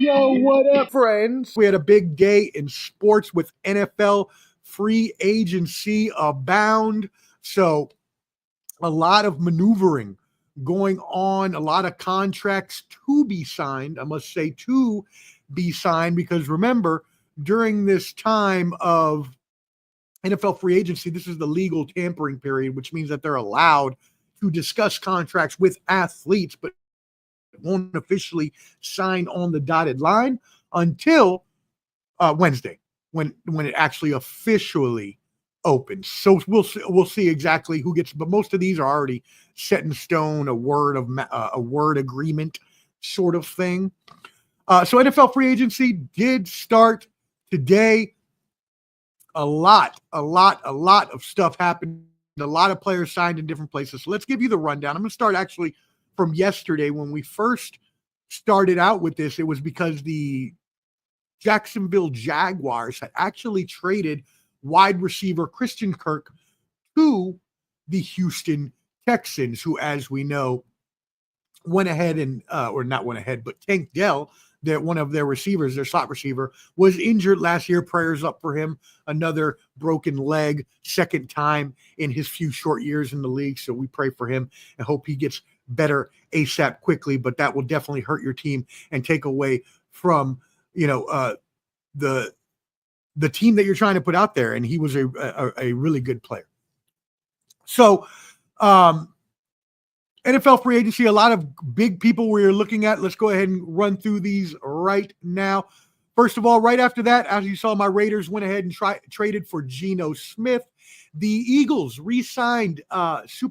Yo, what up, friends? We had a big day in sports with NFL free agency abound. So a lot of maneuvering going on, a lot of contracts to be signed. I must say to be signed because remember, during this time of NFL free agency, this is the legal tampering period, which means that they're allowed to discuss contracts with athletes, but won't officially sign on the dotted line until Wednesday, when it actually officially opens. So we'll see exactly who gets, but most of these are already set in stone, a word agreement sort of thing. So NFL free agency did start today. A lot of stuff happened. A lot of players signed in different places. So let's give you the rundown. I'm going to start actually from yesterday when we first started out with this. It was because the Jacksonville Jaguars had actually traded wide receiver Christian Kirk to the Houston Texans, who, as we know, went ahead and, or not went ahead, but Tank Dell, that one of their receivers, their slot receiver, was injured last year. Prayers up for him. Another broken leg, second time in his few short years in the league. So we pray for him and hope he gets better ASAP quickly, but that will definitely hurt your team and take away from, the team that you're trying to put out there. And he was a really good player. So, NFL free agency, a lot of big people we are looking at. Let's go ahead and run through these right now. First of all, right after that, as you saw, my Raiders went ahead and traded for Geno Smith. The Eagles re-signed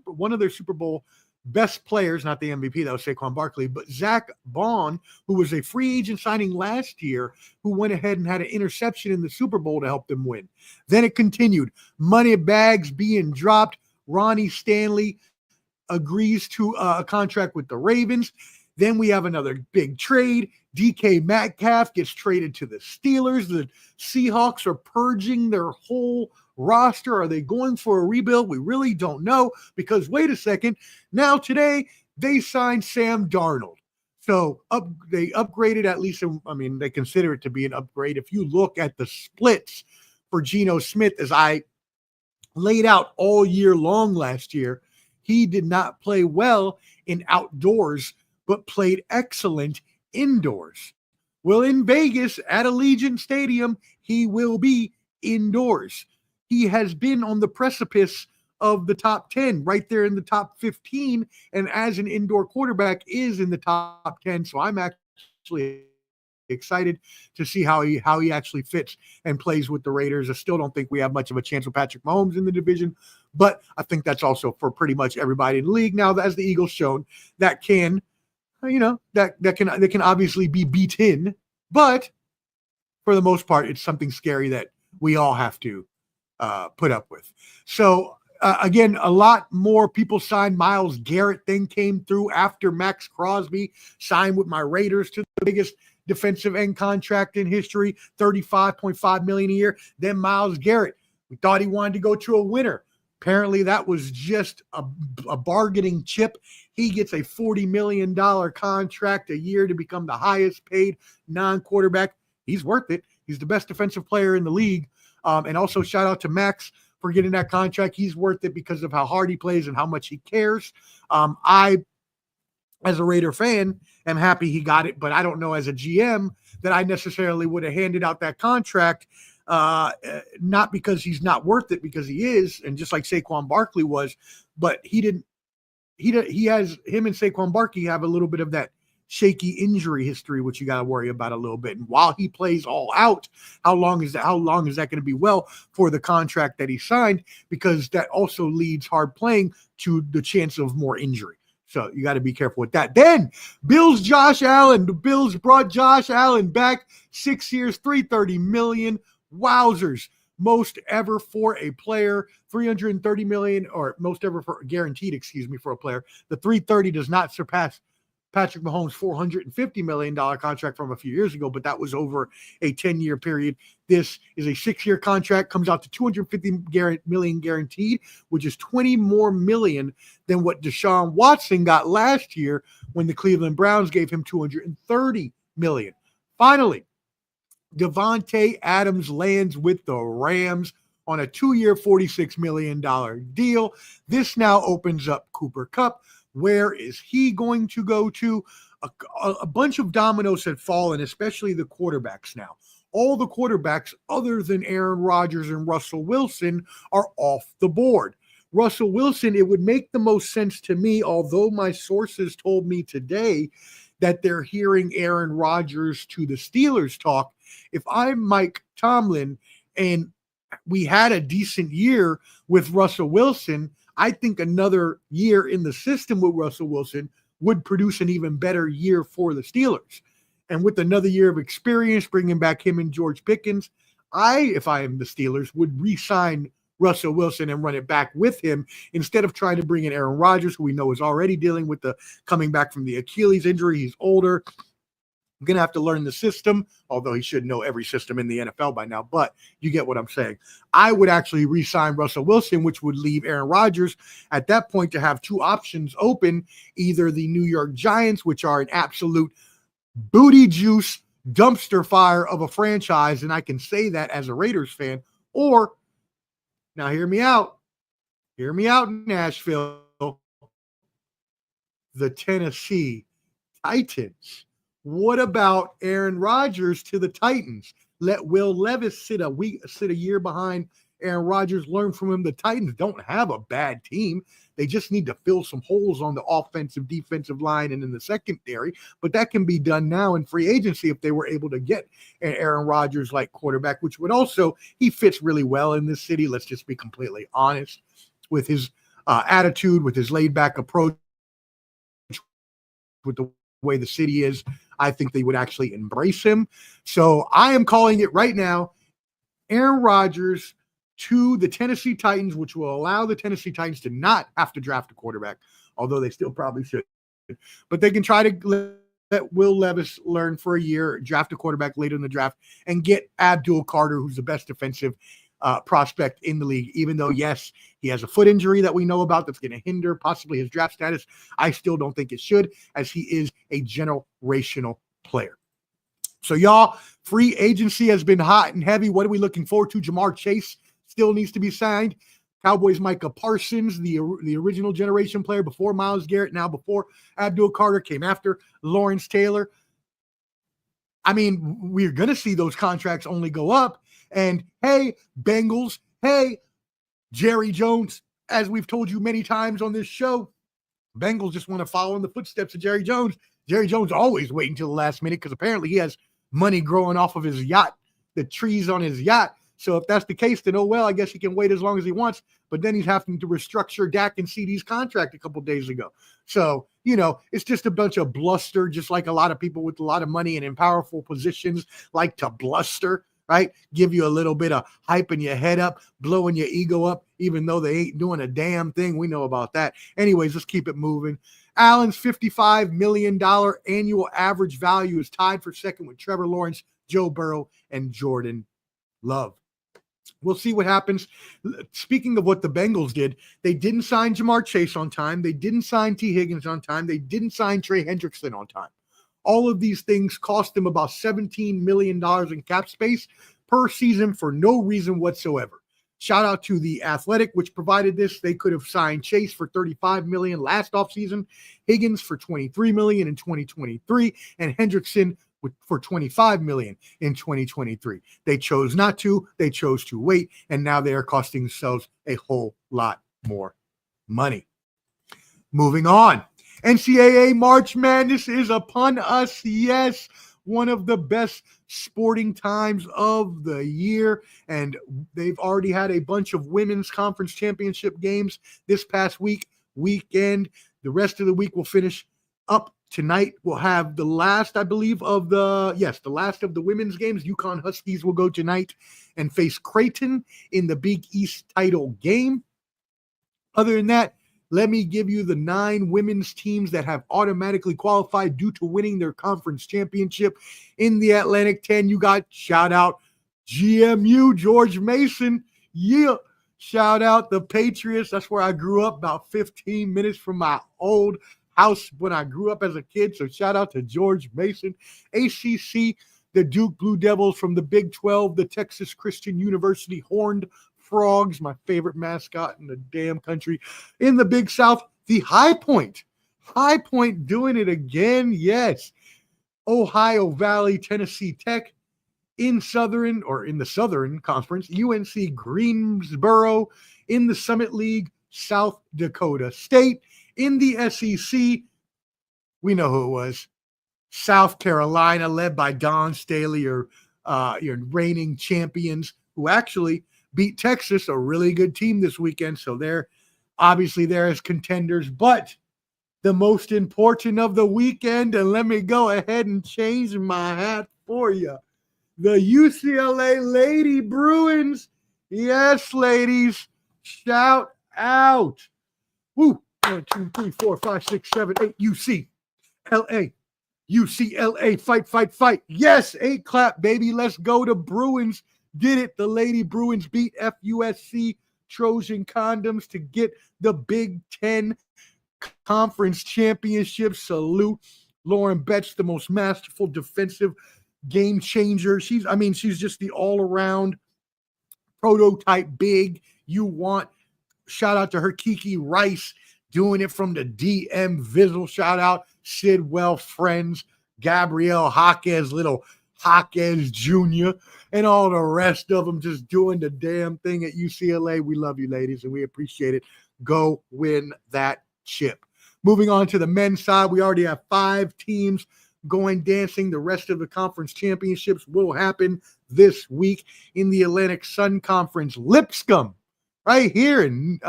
one of their Super Bowl best players, not the MVP, that was Saquon Barkley, but Zach Bond, who was a free agent signing last year, who went ahead and had an interception in the Super Bowl to help them win. Then it continued. Money bags being dropped. Ronnie Stanley agrees to a contract with the Ravens. Then we have another big trade. DK Metcalf gets traded to the Steelers. The Seahawks are purging their whole roster. Are they going for a rebuild? We really don't know because wait a second. Now today they signed Sam Darnold. So they upgraded at least. I mean, they consider it to be an upgrade. If you look at the splits for Geno Smith, as I laid out all year long last year, he did not play well in outdoors, but played excellent indoors. Well, in Vegas at Allegiant Stadium, he will be indoors. He has been on the precipice of the top 10, right there in the top 15, and as an indoor quarterback is in the top 10. So I'm actually excited to see how he actually fits and plays with the Raiders. I still don't think we have much of a chance with Patrick Mahomes in the division, but I think that's also for pretty much everybody in the league. Now, as the Eagles shown, that can, that can obviously be beaten, but for the most part, it's something scary that we all have to put up with. So again, a lot more people signed. Myles Garrett then came through after Max Crosby signed with my Raiders to the biggest defensive end contract in history, $35.5 million a year. Then Myles Garrett, we thought he wanted to go to a winner. Apparently that was just a bargaining chip. He gets a $40 million contract a year to become the highest paid non-quarterback. He's worth it. He's the best defensive player in the league. And also shout out to Max for getting that contract. He's worth it because of how hard he plays and how much he cares. I, as a Raider fan, am happy he got it, but I don't know as a GM that I necessarily would have handed out that contract, not because he's not worth it, because he is, and just like Saquon Barkley was, but him and Saquon Barkley have a little bit of that shaky injury history, which you got to worry about a little bit. And while he plays all out, how long is that going to be well for the contract that he signed? Because that also leads hard playing to the chance of more injury. So you got to be careful with that. Then Bills Josh Allen. The Bills brought Josh Allen back, 6 years, $330 million. Wowzers. Most ever for a player, $330 million, or most ever for guaranteed, for a player. The 330 does not surpass Patrick Mahomes' $450 million contract from a few years ago, but that was over a 10-year period. This is a 6-year contract, comes out to $250 million guaranteed, which is $20 more million than what Deshaun Watson got last year when the Cleveland Browns gave him $230 million. Finally, Devontae Adams lands with the Rams on a 2-year, $46 million deal. This now opens up Cooper Kupp. Where is he going to go to? A bunch of dominoes had fallen, especially the quarterbacks now. All the quarterbacks other than Aaron Rodgers and Russell Wilson are off the board. Russell Wilson, it would make the most sense to me, although my sources told me today that they're hearing Aaron Rodgers to the Steelers talk. If I'm Mike Tomlin and we had a decent year with Russell Wilson, I think another year in the system with Russell Wilson would produce an even better year for the Steelers. And with another year of experience, bringing back him and George Pickens, if I am the Steelers, would re-sign Russell Wilson and run it back with him instead of trying to bring in Aaron Rodgers, who we know is already dealing with the coming back from the Achilles injury. He's older. I'm going to have to learn the system, although he should know every system in the NFL by now, but you get what I'm saying. I would actually re-sign Russell Wilson, which would leave Aaron Rodgers at that point to have two options open, either the New York Giants, which are an absolute booty juice dumpster fire of a franchise, and I can say that as a Raiders fan, or, now hear me out, Nashville, the Tennessee Titans. What about Aaron Rodgers to the Titans? Let Will Levis sit a year behind Aaron Rodgers, learn from him. The Titans don't have a bad team. They just need to fill some holes on the offensive, defensive line and in the secondary. But that can be done now in free agency if they were able to get an Aaron Rodgers like quarterback, which would also, he fits really well in this city. Let's just be completely honest with his attitude, with his laid back approach, with the way the city is. I think they would actually embrace him. So I am calling it right now, Aaron Rodgers to the Tennessee Titans, which will allow the Tennessee Titans to not have to draft a quarterback, although they still probably should. But they can try to let Will Levis learn for a year, draft a quarterback later in the draft, and get Abdul Carter, who's the best defensive prospect in the league. Even though, yes, he has a foot injury that we know about that's going to hinder possibly his draft status, I still don't think it should, as he is a generational player. So, y'all, free agency has been hot and heavy. What are we looking forward to? Jamar Chase still needs to be signed. Cowboys' Micah Parsons, the original generation player before Myles Garrett, now before Abdul Carter, came after Lawrence Taylor. I mean, we're going to see those contracts only go up. And hey, Bengals, hey, Jerry Jones, as we've told you many times on this show, Bengals just want to follow in the footsteps of Jerry Jones. Jerry Jones always waiting until the last minute because apparently he has money growing off of his yacht, the trees on his yacht. So if that's the case, then, oh, well, I guess he can wait as long as he wants. But then he's having to restructure Dak and CD's contract a couple days ago. So, it's just a bunch of bluster, just like a lot of people with a lot of money and in powerful positions like to bluster, right? Give you a little bit of hyping your head up, blowing your ego up, even though they ain't doing a damn thing. We know about that. Anyways, let's keep it moving. Allen's $55 million annual average value is tied for second with Trevor Lawrence, Joe Burrow, and Jordan Love. We'll see what happens. Speaking of what the Bengals did, they didn't sign Jamar Chase on time. They didn't sign T. Higgins on time. They didn't sign Trey Hendrickson on time. All of these things cost them about $17 million in cap space per season for no reason whatsoever. Shout out to The Athletic, which provided this. They could have signed Chase for $35 million last offseason, Higgins for $23 million in 2023, and Hendrickson for $25 million in 2023. They chose not to. They chose to wait, and now they are costing themselves a whole lot more money. Moving on. NCAA March Madness is upon us. Yes, one of the best sporting times of the year, and they've already had a bunch of women's conference championship games this past weekend. The rest of the week will finish up tonight. We'll have the last, I believe, of the last of the women's games. UConn Huskies will go tonight and face Creighton in the Big East title game. Other than that, let me give you the 9 women's teams that have automatically qualified due to winning their conference championship. In the Atlantic 10, you got, shout out, GMU, George Mason. Yeah. Shout out the Patriots. That's where I grew up, about 15 minutes from my old house when I grew up as a kid. So shout out to George Mason. ACC, the Duke Blue Devils. From the Big 12, the Texas Christian University Horned Frogs, my favorite mascot in the damn country. In the Big South, the High Point. High Point doing it again, yes. Ohio Valley, Tennessee Tech. In the Southern Conference, UNC Greensboro. In the Summit League, South Dakota State. In the SEC, we know who it was. South Carolina, led by Don Staley, your reigning champions, who actually beat Texas, a really good team this weekend. So they're obviously there as contenders. But the most important of the weekend, and let me go ahead and change my hat for you. The UCLA Lady Bruins. Yes, ladies. Shout out. Woo. 1, 2, 3, 4, 5, 6, 7, 8. UCLA. UCLA. Fight, fight, fight. Yes. 8 clap, baby. Let's go. The Bruins did it. The Lady Bruins beat FUSC Trojan Condoms to get the Big Ten Conference Championship. Salute. Lauren Betts, the most masterful defensive game changer. She's just the all-around prototype big you want. Shout out to her. Kiki Rice doing it from the DM Vizzle. Shout out Sidwell Friends, Gabrielle Jaquez, little Jaquez Jr., and all the rest of them just doing the damn thing at UCLA. We love you, ladies, and we appreciate it. Go win that chip. Moving on to the men's side, we already have 5 teams going dancing. The rest of the conference championships will happen this week in the Atlantic Sun Conference. Lipscomb, right here in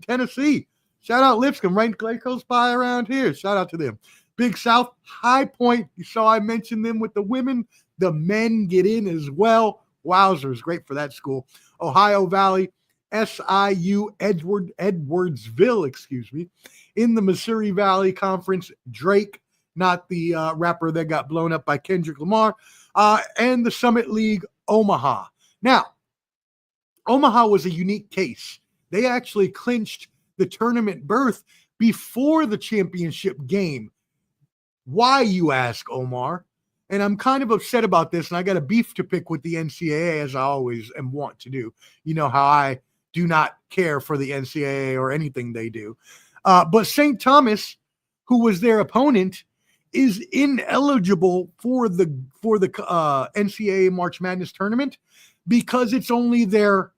Tennessee. Shout out Lipscomb, right close by around here. Shout out to them. Big South, High Point. You saw I mentioned them with the women. The men get in as well. Wowzers, great for that school. Ohio Valley, SIU Edwardsville, in the Missouri Valley Conference, Drake, not the rapper that got blown up by Kendrick Lamar, and the Summit League, Omaha. Now, Omaha was a unique case. They actually clinched the tournament berth before the championship game. Why, you ask, Omar? And I'm kind of upset about this, and I got a beef to pick with the NCAA, as I always am want to do. You know how I do not care for the NCAA or anything they do. But St. Thomas, who was their opponent, is ineligible for the NCAA March Madness tournament because it's only their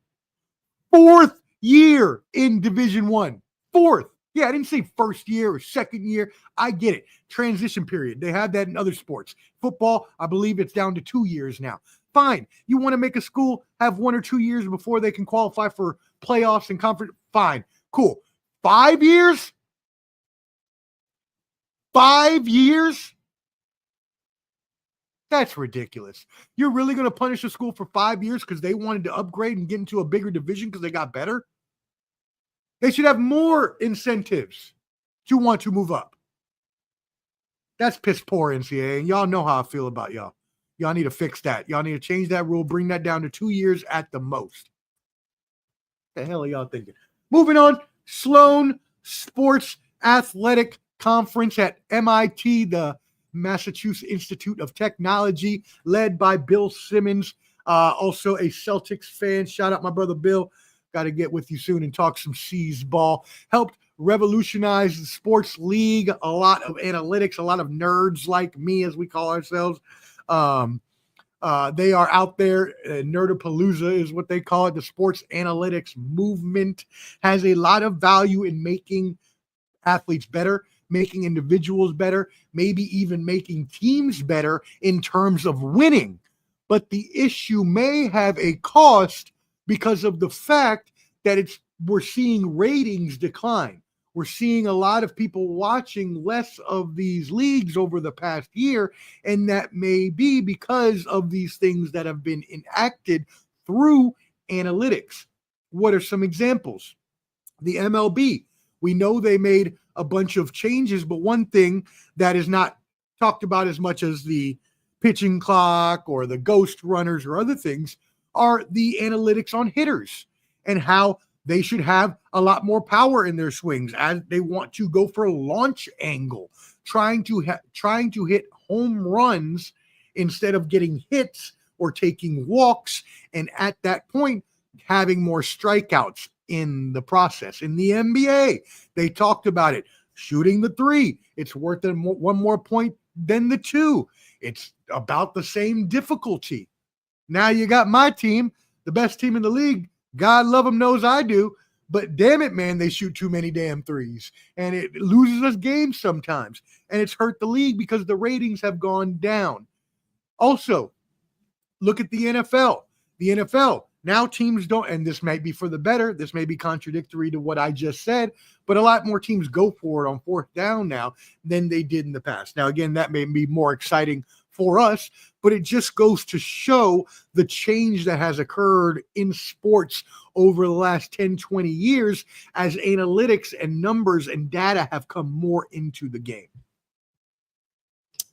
4th year in Division I. 4th. Yeah, I didn't say first year or second year. I get it. Transition period. They have that in other sports. Football, I believe it's down to 2 years now. Fine. You want to make a school have 1 or 2 years before they can qualify for playoffs and conference? Fine. Cool. 5 years? 5 years? That's ridiculous. You're really going to punish a school for 5 years because they wanted to upgrade and get into a bigger division because they got better? They should have more incentives to want to move up. That's piss poor, NCAA, and y'all know how I feel about y'all. Y'all need to fix that. Y'all need to change that rule, bring that down to 2 years at the most. What the hell are y'all thinking? Moving on, Sloan Sports Athletic Conference at MIT, the Massachusetts Institute of Technology, led by Bill Simmons, also a Celtics fan. Shout out my brother Bill. Got to get with you soon and talk some C's ball. Helped revolutionize the sports league. A lot of analytics, a lot of nerds like me, as we call ourselves. They are out there. Nerdapalooza is what they call it. The sports analytics movement has a lot of value in making athletes better, making individuals better, maybe even making teams better in terms of winning. But the issue may have a cost because of the fact that we're seeing ratings decline. We're seeing a lot of people watching less of these leagues over the past year, and that may be because of these things that have been enacted through analytics. What are some examples? The MLB. We know they made a bunch of changes, but one thing that is not talked about as much as the pitching clock or the ghost runners or other things are the analytics on hitters and how they should have a lot more power in their swings as they want to go for a launch angle, trying to hit home runs instead of getting hits or taking walks. And at that point, having more strikeouts in the process. In the NBA, they talked about it. Shooting the three, it's worth one more point than the two. It's about the same difficulty. Now you got my team, the best team in the league. God love them knows I do. But damn it, man, they shoot too many damn threes. And it loses us games sometimes. And it's hurt the league because the ratings have gone down. Also, look at the NFL. The NFL, now teams don't, and this might be for the better, this may be contradictory to what I just said, but a lot more teams go for it on fourth down now than they did in the past. Now, again, that may be more exciting for us, but it just goes to show the change that has occurred in sports over the last 10, 20 years as analytics and numbers and data have come more into the game.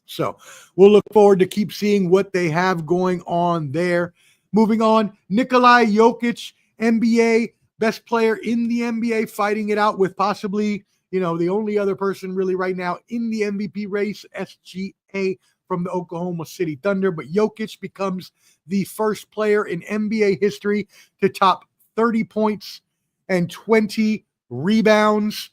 So we'll look forward to keep seeing what they have going on there. Moving on, Nikola Jokic, NBA, best player in the NBA, fighting it out with possibly, the only other person really right now in the MVP race, SGA from the Oklahoma City Thunder. But Jokic becomes the first player in NBA history to top 30 points and 20 rebounds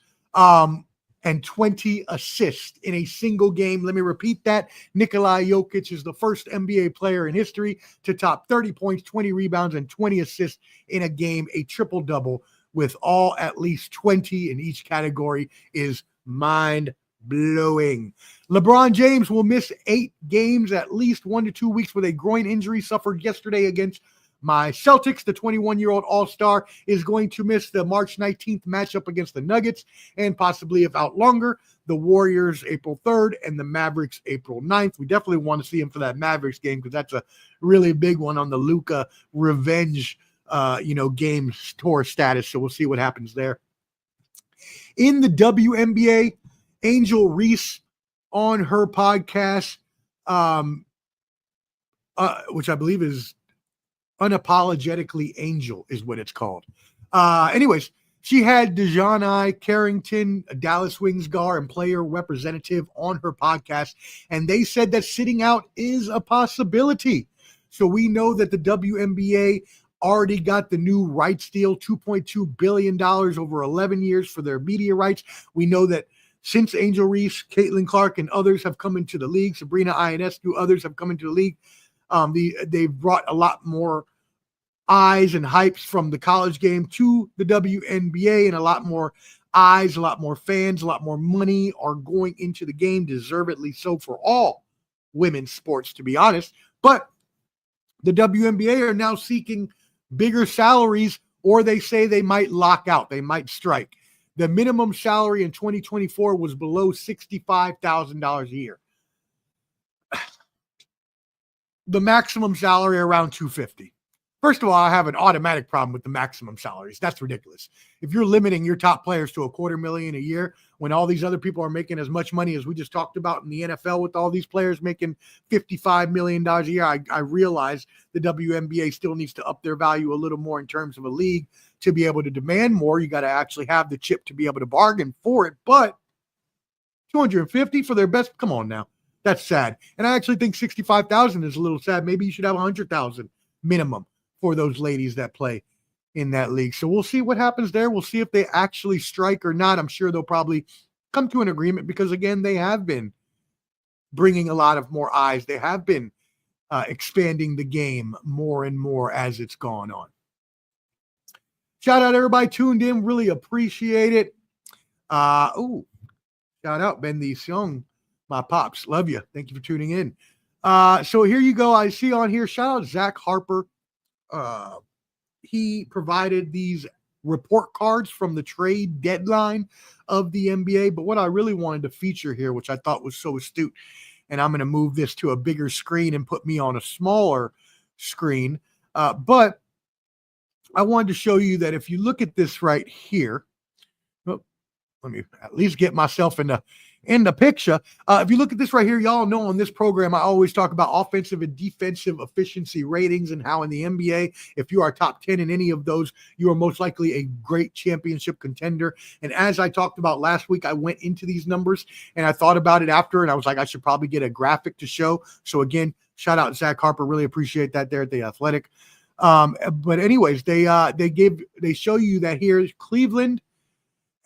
and 20 assists in a single game. Let me repeat that. Nikola Jokic is the first NBA player in history to top 30 points, 20 rebounds, and 20 assists in a game. A triple-double with all at least 20 in each category is mind-blowing. LeBron James will miss 8 games, at least 1 to 2 weeks with a groin injury suffered yesterday against my Celtics. The 21-year-old All-Star is going to miss the March 19th matchup against the Nuggets and possibly, if out longer, the Warriors April 3rd and the Mavericks April 9th. We definitely want to see him for that Mavericks game because that's a really big one on the Luka revenge, game tour status. So we'll see what happens there. In the WNBA, Angel Reese on her podcast, which I believe is Unapologetically Angel is what it's called. Anyways, she had DeJounte Carrington, a Dallas Wings guard and player representative on her podcast, and they said that sitting out is a possibility. So we know that the WNBA already got the new rights deal, $2.2 billion over 11 years for their media rights. We know that since Angel Reese, Caitlin Clark, and others have come into the league, Sabrina Ionescu, others have come into the league, they've brought a lot more eyes and hypes from the college game to the WNBA, and a lot more eyes, a lot more fans, a lot more money are going into the game, deservedly so for all women's sports, to be honest. But the WNBA are now seeking bigger salaries, or they say they might lock out, they might strike. The minimum salary in 2024 was below $65,000 a year. The maximum salary around $250,000. First of all, I have an automatic problem with the maximum salaries. That's ridiculous. If you're limiting your top players to $250,000 a year when all these other people are making as much money as we just talked about in the NFL with all these players making $55 million a year, I realize the WNBA still needs to up their value a little more in terms of a league to be able to demand more. You got to actually have the chip to be able to bargain for it. But $250,000 for their best, come on now. That's sad. And I actually think $65,000 is a little sad. Maybe you should have $100,000 minimum for those ladies that play in that league. So we'll see what happens there. We'll see if they actually strike or not. I'm sure they'll probably come to an agreement because, again, they have been bringing a lot of more eyes. They have been expanding the game more and more as it's gone on. Shout out everybody tuned in. Really appreciate it. Shout out Ben the Young, my pops. Love you. Thank you for tuning in. So here you go. I see on here, shout out Zach Harper. He provided these report cards from the trade deadline of the NBA. But what I really wanted to feature here, which I thought was so astute, and I'm going to move this to a bigger screen and put me on a smaller screen. But I wanted to show you that if you look at this right here, let me at least get myself in the picture. If you look at this right here, y'all know on this program, I always talk about offensive and defensive efficiency ratings and how in the NBA, if you are top 10 in any of those, you are most likely a great championship contender. And as I talked about last week, I went into these numbers and I thought about it after, and I was like, I should probably get a graphic to show. So again, Shout out Zach Harper. Really appreciate that there at the Athletic. But anyways, they show you that here Cleveland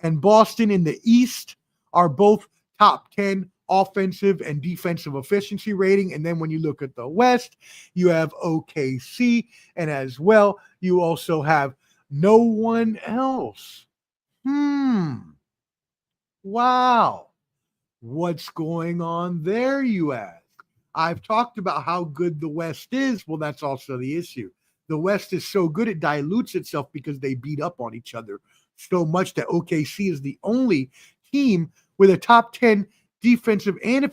and Boston in the East are both top 10 offensive and defensive efficiency rating. And then when you look at the West, you have OKC, and as well, you also have no one else. Wow. What's going on there, you ask? I've talked about how good the West is. Well, that's also the issue. The West is so good it dilutes itself because they beat up on each other so much that OKC is the only team with a top 10 defensive and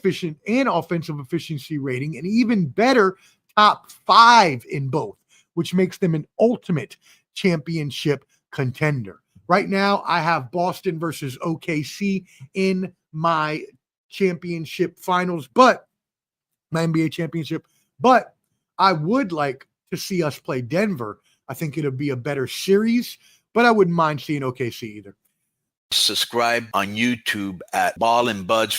offensive efficiency rating, and even better, top 5 in both, which makes them an ultimate championship contender. Right now, I have Boston versus OKC in my championship finals, but my NBA championship, but I would like to see us play Denver. I think it'll be a better series, but I wouldn't mind seeing OKC either. Subscribe on YouTube at Ball and Buds